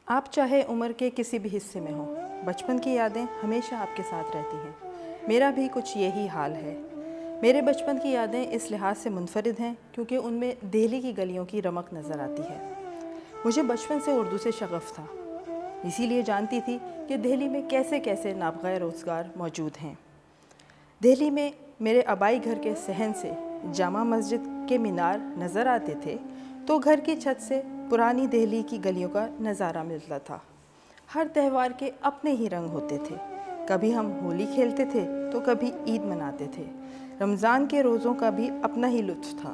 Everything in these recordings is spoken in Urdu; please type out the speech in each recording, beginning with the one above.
آپ چاہے عمر کے کسی بھی حصے میں ہوں، بچپن کی یادیں ہمیشہ آپ کے ساتھ رہتی ہیں۔ میرا بھی کچھ یہی حال ہے۔ میرے بچپن کی یادیں اس لحاظ سے منفرد ہیں کیونکہ ان میں دہلی کی گلیوں کی رمق نظر آتی ہے۔ مجھے بچپن سے اردو سے شغف تھا، اسی لیے جانتی تھی کہ دہلی میں کیسے کیسے نابغہ روزگار موجود ہیں۔ دہلی میں میرے آبائی گھر کے صحن سے جامع مسجد کے مینار نظر آتے تھے تو گھر کی چھت سے پرانی دہلی کی گلیوں کا نظارہ ملتا تھا۔ ہر تہوار کے اپنے ہی رنگ ہوتے تھے، کبھی ہم ہولی کھیلتے تھے تو کبھی عید مناتے تھے۔ رمضان کے روزوں کا بھی اپنا ہی لطف تھا۔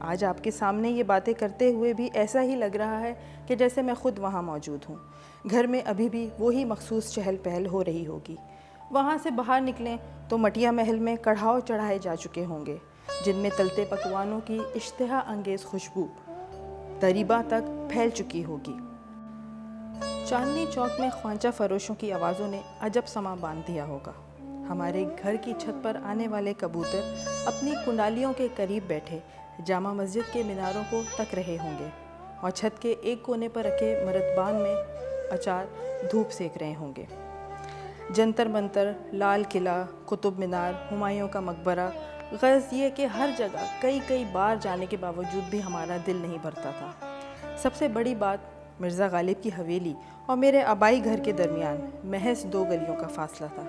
آج آپ کے سامنے یہ باتیں کرتے ہوئے بھی ایسا ہی لگ رہا ہے کہ جیسے میں خود وہاں موجود ہوں۔ گھر میں ابھی بھی وہی مخصوص چہل پہل ہو رہی ہوگی۔ وہاں سے باہر نکلیں تو مٹیا محل میں کڑھاؤ چڑھائے جا چکے ہوں گے جن میں تلتے پکوانوں کی اشتہا انگیز خوشبو دریباں تک پھیل چکی ہوگی۔ چاندنی چوک میں خوانچہ فروشوں کی آوازوں نے عجب سما باندھ دیا ہوگا۔ ہمارے گھر کی چھت پر آنے والے کبوتر اپنی کنڈالیوں کے قریب بیٹھے جامع مسجد کے میناروں کو تک رہے ہوں گے اور چھت کے ایک کونے پر رکھے مرتبان میں اچار دھوپ سیک رہے ہوں گے۔ جنتر منتر، لال قلعہ، قطب مینار، ہمایوں کا مقبرہ، غرض یہ کہ ہر جگہ کئی بار جانے کے باوجود بھی ہمارا دل نہیں بھرتا تھا۔ سب سے بڑی بات مرزا غالب کی حویلی اور میرے آبائی گھر کے درمیان محض 2 گلیوں کا فاصلہ تھا۔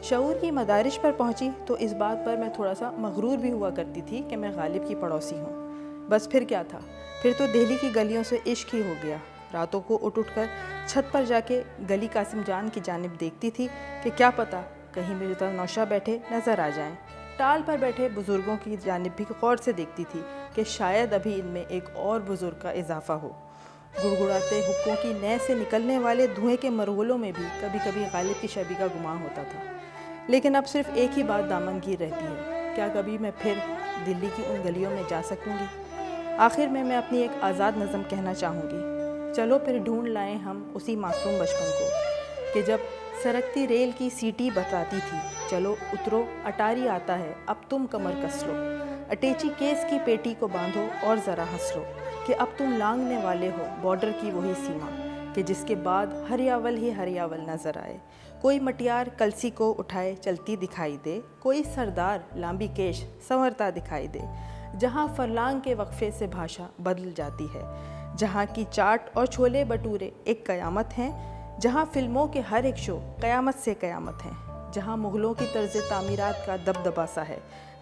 شعور کی مدارج پر پہنچی تو اس بات پر میں تھوڑا سا مغرور بھی ہوا کرتی تھی کہ میں غالب کی پڑوسی ہوں۔ بس پھر کیا تھا، پھر تو دہلی کی گلیوں سے عشق ہی ہو گیا۔ راتوں کو اٹھ کر چھت پر جا کے گلی قاسم جان کی جانب دیکھتی تھی کہ کیا پتہ کہیں مرزا نوشہ بیٹھے نظر آ جائیں۔ ٹال پر بیٹھے بزرگوں کی جانب بھی غور سے دیکھتی تھی کہ شاید ابھی ان میں ایک اور بزرگ کا اضافہ ہو۔ گڑگڑاتے حقوں کی نہ سے نکلنے والے دھوئیں کے مرغلوں میں بھی کبھی کبھی غالب کی شبیہ کا گمان ہوتا تھا۔ لیکن اب صرف ایک ہی بات دامن گیر رہتی ہے، کیا کبھی میں پھر دلی کی ان گلیوں میں جا سکوں گی؟ آخر میں اپنی ایک آزاد نظم کہنا چاہوں گی، چلو پھر ڈھونڈ لائیں ہم اسی معصوم بچپن کو کہ جب سرکتی ریل کی سیٹی بتاتی تھی، چلو اترو اٹاری آتا ہے اب تم کمر کس لو، اٹیچی کیس کی پیٹی کو باندھو اور ذرا ہنس لو کہ اب تم لانگنے والے ہو بارڈر کی وہی سیما کہ جس کے بعد ہریاول ہی ہریاول نظر آئے۔ کوئی مٹیار کلسی کو اٹھائے چلتی دکھائی دے، کوئی سردار لامبی کیش سنورتا دکھائی دے۔ جہاں فرلانگ کے وقفے سے بھاشا بدل جاتی ہے، جہاں کی چاٹ اور چھولے بٹورے ایک قیامت ہیں، جہاں فلموں کے ہر ایک شو قیامت سے قیامت ہیں، جہاں مغلوں کی طرز تعمیرات کا دبدبا سا ہے،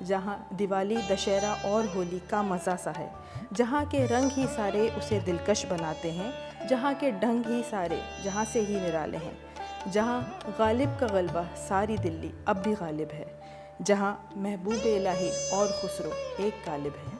جہاں دیوالی، دشہرا اور ہولی کا مزہ سا ہے، جہاں کے رنگ ہی سارے اسے دلکش بناتے ہیں، جہاں کے ڈھنگ ہی سارے جہاں سے ہی نرالے ہیں، جہاں غالب کا غلبہ ساری دلی اب بھی غالب ہے، جہاں محبوب الہی اور خسرو ایک غالب ہے۔